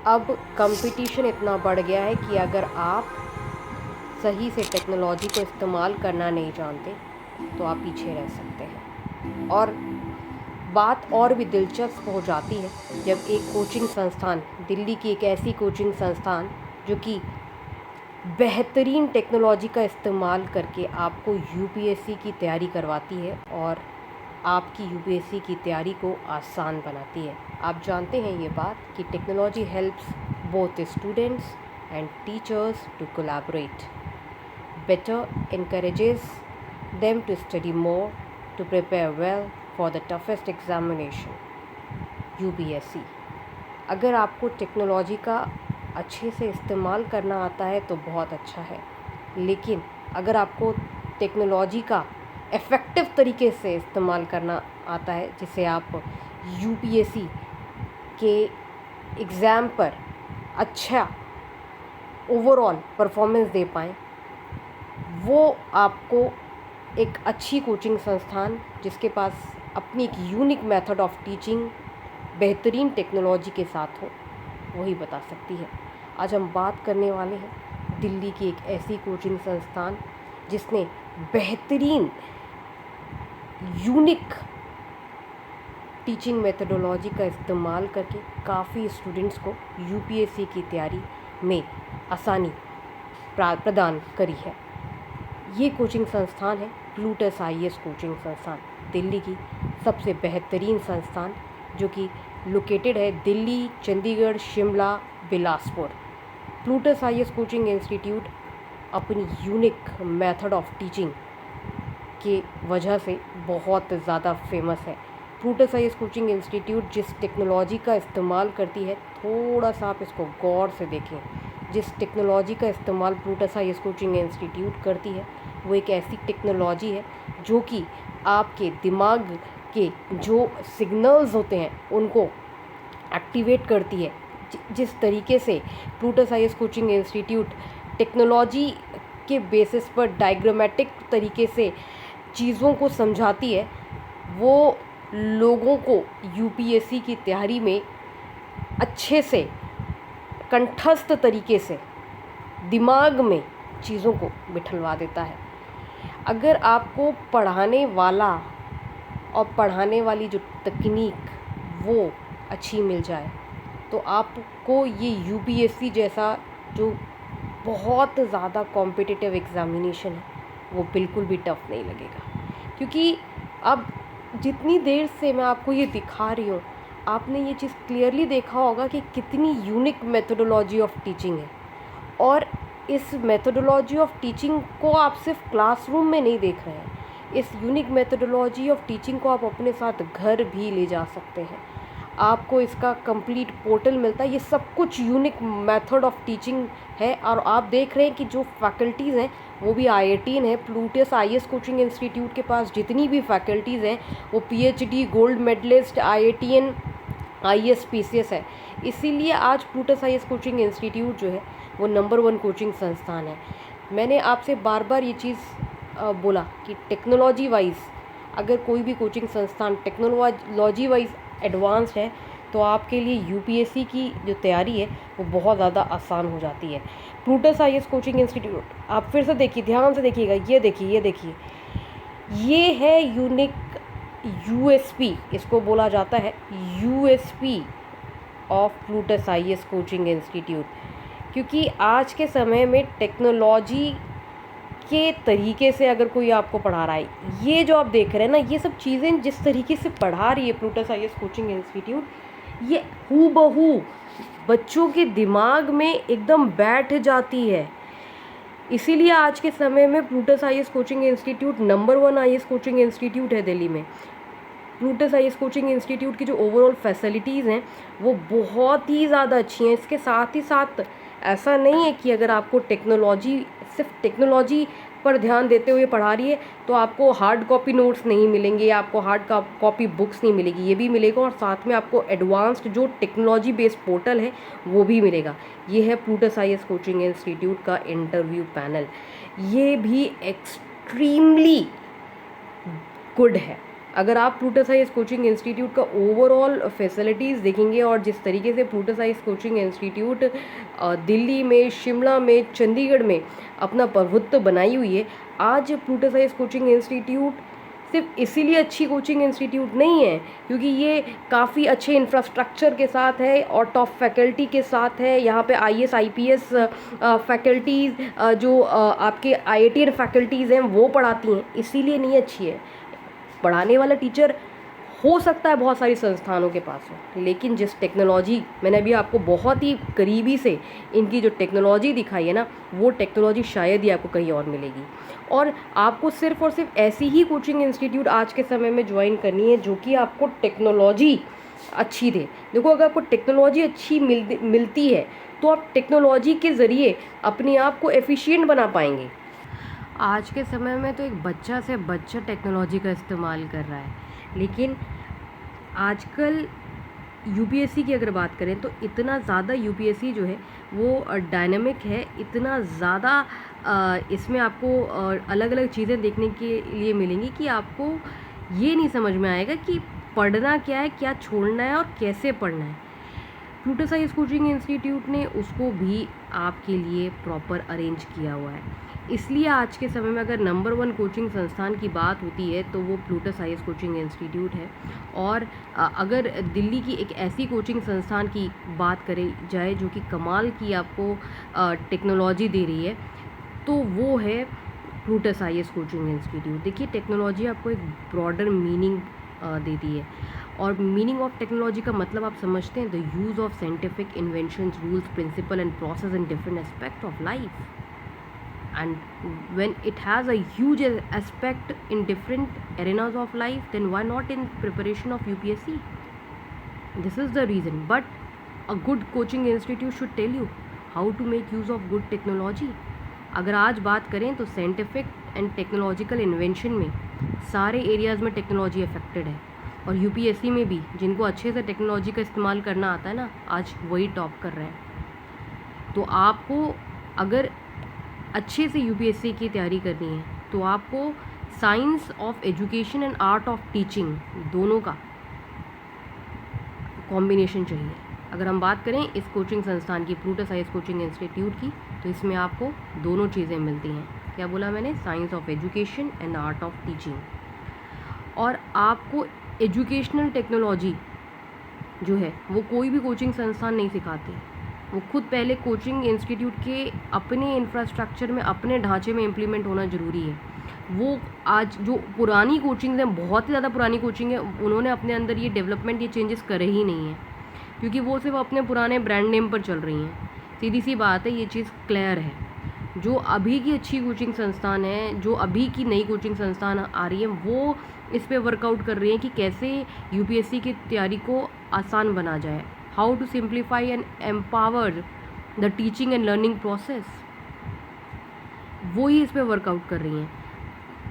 अब कंपटीशन इतना बढ़ गया है कि अगर आप सही से टेक्नोलॉजी को इस्तेमाल करना नहीं जानते तो आप पीछे रह सकते हैं। और बात और भी दिलचस्प हो जाती है जब एक कोचिंग संस्थान, दिल्ली की एक ऐसी कोचिंग संस्थान जो कि बेहतरीन टेक्नोलॉजी का इस्तेमाल करके आपको यूपीएससी की तैयारी करवाती है और आपकी यूपीएससी की तैयारी को आसान बनाती है। आप जानते हैं ये बात कि technology helps both students and teachers to collaborate, better encourages them to study more, to prepare well for the toughest examination, UPSC. अगर आपको टेक्नोलॉजी का अच्छे से इस्तेमाल करना आता है तो बहुत अच्छा है, लेकिन अगर आपको टेक्नोलॉजी का इफ़ेक्टिव तरीके से इस्तेमाल करना आता है, जिसे आप यूपीएससी के एग्ज़ाम पर अच्छा ओवरऑल परफॉर्मेंस दे पाएँ, वो आपको एक अच्छी कोचिंग संस्थान जिसके पास अपनी एक यूनिक मेथड ऑफ टीचिंग बेहतरीन टेक्नोलॉजी के साथ हो, वही बता सकती है। आज हम बात करने वाले हैं दिल्ली की एक ऐसी कोचिंग संस्थान जिसने बेहतरीन यूनिक टीचिंग मेथडोलॉजी का इस्तेमाल करके काफ़ी स्टूडेंट्स को यूपीएससी की तैयारी में आसानी प्रदान करी है। ये कोचिंग संस्थान है प्लूटस आईएएस कोचिंग संस्थान, दिल्ली की सबसे बेहतरीन संस्थान जो कि लोकेटेड है Delhi, Chandigarh, Shimla, Bilaspur. Plutus IAS coaching institute अपनी यूनिक मेथड ऑफ टीचिंग के वजह से बहुत ज़्यादा फेमस है। प्लूटस आईएएस कोचिंग इंस्टीट्यूट जिस टेक्नोलॉजी का इस्तेमाल करती है, थोड़ा सा आप इसको गौर से देखें। जिस टेक्नोलॉजी का इस्तेमाल प्लूटस आईएएस कोचिंग इंस्टीट्यूट करती है वो एक ऐसी टेक्नोलॉजी है जो कि आपके दिमाग के जो सिग्नल्स होते हैं उनको एक्टिवेट करती है। जिस तरीके से Plutus IAS coaching institute technology के बेसिस पर डायग्रामेटिक तरीके से चीज़ों को समझाती है, वो लोगों को यूपीएससी की तैयारी में अच्छे से कंठस्थ तरीके से दिमाग में चीज़ों को बिठलवा देता है। अगर आपको पढ़ाने वाला और पढ़ाने वाली जो तकनीक वो अच्छी मिल जाए तो आपको ये यूपीएससी जैसा जो बहुत ज़्यादा कॉम्पिटिटिव एग्ज़ामिनेशन है वो बिल्कुल भी टफ़ नहीं लगेगा। क्योंकि अब जितनी देर से मैं आपको ये दिखा रही हूँ, आपने ये चीज़ क्लियरली देखा होगा कि कितनी यूनिक मेथोडोलॉजी ऑफ टीचिंग है। और इस मेथोडोलॉजी ऑफ टीचिंग को आप सिर्फ क्लासरूम में नहीं देख रहे हैं, इस यूनिक मेथोडोलॉजी ऑफ टीचिंग को आप अपने साथ घर भी ले जा सकते हैं। आपको इसका कंप्लीट पोर्टल मिलता है, ये सब कुछ यूनिक मेथड ऑफ टीचिंग है। और आप देख रहे हैं कि जो फैकल्टीज़ हैं वो भी आईआईटीन है। प्लूटस आईएएस कोचिंग इंस्टीट्यूट के पास जितनी भी फैकल्टीज़ हैं वो PhD, gold medallist, IITian, IAS, PCS है। इसीलिए आज प्लूटस आईएएस कोचिंग इंस्टीट्यूट जो है वो नंबर 1 कोचिंग संस्थान है। मैंने आपसे बार बार ये चीज़ बोला कि टेक्नोलॉजी वाइज अगर कोई भी कोचिंग संस्थान टेक्नोलॉजी वाइज एडवांस्ड है तो आपके लिए यूपीएससी की जो तैयारी है वो बहुत ज़्यादा आसान हो जाती है। प्लूटस आईएएस कोचिंग इंस्टीट्यूट आप फिर से देखिए, ध्यान से देखिएगा, ये देखिए, ये है यूनिक यूएसपी, इसको बोला जाता है USP of Plutus IAS coaching institute. क्योंकि आज के समय में टेक्नोलॉजी के तरीके से अगर कोई आपको पढ़ा रहा है, ये जो आप देख रहे हैं ना, ये सब चीज़ें जिस तरीके से पढ़ा रही है प्लूटस आईएएस कोचिंग इंस्टीट्यूट, ये हूबहू बच्चों के दिमाग में एकदम बैठ जाती है। इसीलिए आज के समय में Plutus IAS coaching institute number 1 IAS coaching institute है दिल्ली में। प्लूटस आईएएस कोचिंग इंस्टीट्यूट की जो ओवरऑल फैसिलिटीज़ हैं वो बहुत ही ज़्यादा अच्छी हैं। इसके साथ ही साथ ऐसा नहीं है कि अगर आपको सिर्फ टेक्नोलॉजी पर ध्यान देते हुए पढ़ा रही है तो आपको हार्ड कॉपी नोट्स नहीं मिलेंगे या आपको हार्ड कॉपी बुक्स नहीं मिलेगी, ये भी मिलेगा। और साथ में आपको एडवांस्ड जो टेक्नोलॉजी बेस्ड पोर्टल है वो भी मिलेगा। ये है प्लूटस आईएएस कोचिंग इंस्टीट्यूट का इंटरव्यू पैनल, ये भी एक्सट्रीमली गुड है। अगर आप प्लूटस आईएएस कोचिंग इंस्टीट्यूट का ओवरऑल फैसिलिटीज़ देखेंगे और जिस तरीके से Plutus IAS coaching institute Delhi में, शिमला में, चंडीगढ़ में अपना प्रभुत्व बनाई हुई है, आज प्लूटस आईएएस कोचिंग इंस्टीट्यूट सिर्फ इसीलिए अच्छी कोचिंग इंस्टीट्यूट नहीं है क्योंकि ये काफ़ी अच्छे इंफ्रास्ट्रक्चर के साथ है और टॉप फैकल्टी के साथ है। यहाँ पे आईएएस आईपीएस फैकल्टीज़ जो आपके आईआईटी फैकल्टीज़ हैं वो पढ़ाती हैं, इसीलिए नहीं अच्छी है। पढ़ाने वाला टीचर हो सकता है बहुत सारी संस्थानों के पास हो, लेकिन जिस टेक्नोलॉजी मैंने अभी आपको बहुत ही करीबी से इनकी जो टेक्नोलॉजी दिखाई है ना, वो टेक्नोलॉजी शायद ही आपको कहीं और मिलेगी। और आपको सिर्फ और सिर्फ ऐसी ही कोचिंग इंस्टीट्यूट आज के समय में ज्वाइन करनी है जो कि आपको टेक्नोलॉजी अच्छी दे। देखो, अगर आपको टेक्नोलॉजी अच्छी मिलती है तो आप टेक्नोलॉजी के ज़रिए अपने आप को एफिशिएंट बना पाएंगे। आज के समय में तो एक बच्चा से बच्चा टेक्नोलॉजी का इस्तेमाल कर रहा है, लेकिन आजकल यूपीएससी की अगर बात करें तो इतना ज़्यादा यूपीएससी जो है वो डायनामिक है, इतना ज़्यादा इसमें आपको अलग अलग चीज़ें देखने के लिए मिलेंगी कि आपको ये नहीं समझ में आएगा कि पढ़ना क्या है, क्या छोड़ना है और कैसे पढ़ना है। प्लूटस आईएएस कोचिंग इंस्टीट्यूट ने उसको भी आपके लिए प्रॉपर अरेंज किया हुआ है। इसलिए आज के समय में अगर नंबर 1 कोचिंग संस्थान की बात होती है तो वो प्लूटस आईएएस कोचिंग इंस्टीट्यूट है। और अगर दिल्ली की एक ऐसी कोचिंग संस्थान की बात करी जाए जो कि कमाल की आपको टेक्नोलॉजी दे रही है तो वो है प्लूटस आईएएस कोचिंग इंस्टीट्यूट। देखिए, टेक्नोलॉजी आपको एक ब्रॉडर मीनिंग देती है, और मीनिंग ऑफ टेक्नोलॉजी का मतलब आप समझते हैं, the use of scientific inventions, rules, principle and process in different aspect of life. And when it has a huge aspect in different arenas of life, then why not in preparation of UPSC? This is the reason. But a good coaching institute should tell you how to make use of good technology. अगर आज बात करें तो scientific and technological invention में सारे areas में technology affected है, और यूपीएससी में भी जिनको अच्छे से टेक्नोलॉजी का इस्तेमाल करना आता है ना, आज वही टॉप कर रहे हैं। तो आपको अगर अच्छे से यूपीएससी की तैयारी करनी है तो आपको science of education and art of teaching दोनों का कॉम्बिनेशन चाहिए। अगर हम बात करें इस कोचिंग संस्थान की, प्लूटस आईएएस कोचिंग इंस्टीट्यूट की, तो इसमें आपको दोनों चीज़ें मिलती हैं। क्या बोला मैंने? Science of education and art of teaching. और आपको एजुकेशनल टेक्नोलॉजी जो है वो कोई भी कोचिंग संस्थान नहीं सिखाती, वो खुद पहले कोचिंग इंस्टीट्यूट के अपने इंफ्रास्ट्रक्चर में, अपने ढांचे में इम्प्लीमेंट होना ज़रूरी है। वो आज जो पुरानी कोचिंग्स हैं, बहुत ही ज़्यादा पुरानी कोचिंग है, उन्होंने अपने अंदर ये डेवलपमेंट, ये चेंजेस करे ही नहीं हैं, क्योंकि वो सिर्फ अपने पुराने ब्रांड नेम पर चल रही हैं। सीधी सी बात है, ये चीज़ क्लियर है। जो अभी की अच्छी कोचिंग संस्थान है, जो अभी की नई कोचिंग संस्थान आ रही है, वो इस पे वर्कआउट कर रही हैं कि कैसे यूपीएससी की तैयारी को आसान बना जाए, how to simplify and empower the teaching and learning process, वो ही इस पे वर्कआउट कर रही हैं।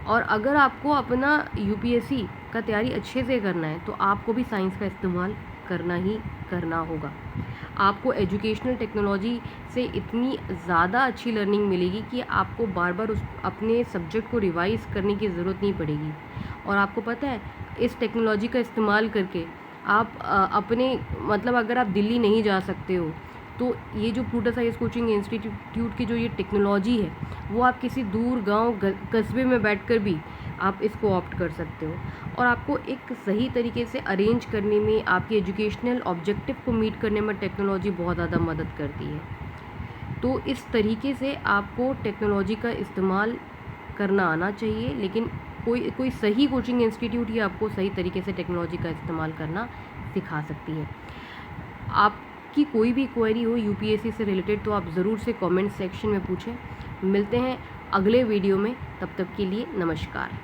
और अगर आपको अपना यूपीएससी का तैयारी अच्छे से करना है तो आपको भी साइंस का इस्तेमाल करना ही करना होगा। आपको एजुकेशनल टेक्नोलॉजी से इतनी ज़्यादा अच्छी लर्निंग मिलेगी कि आपको बार बार उस अपने सब्जेक्ट को रिवाइज करने की ज़रूरत नहीं पड़ेगी। और आपको पता है, इस टेक्नोलॉजी का इस्तेमाल करके आप अपने मतलब अगर आप दिल्ली नहीं जा सकते हो तो ये जो प्लूटस आईएएस कोचिंग इंस्टीट्यूट की जो ये टेक्नोलॉजी है वो आप किसी दूर गांव कस्बे में बैठकर भी आप इसको ऑप्ट कर सकते हो। और आपको एक सही तरीके से अरेंज करने में, आपके एजुकेशनल ऑब्जेक्टिव को मीट करने में टेक्नोलॉजी बहुत ज़्यादा मदद करती है। तो इस तरीके से आपको टेक्नोलॉजी का इस्तेमाल करना आना चाहिए, लेकिन कोई सही कोचिंग इंस्टीट्यूट ही आपको सही तरीके से टेक्नोलॉजी का इस्तेमाल करना सिखा सकती है। आपकी कोई भी क्वेरी हो यूपीएससी से रिलेटेड तो आप ज़रूर से कमेंट सेक्शन में पूछें। मिलते हैं अगले वीडियो में, तब तक के लिए नमस्कार।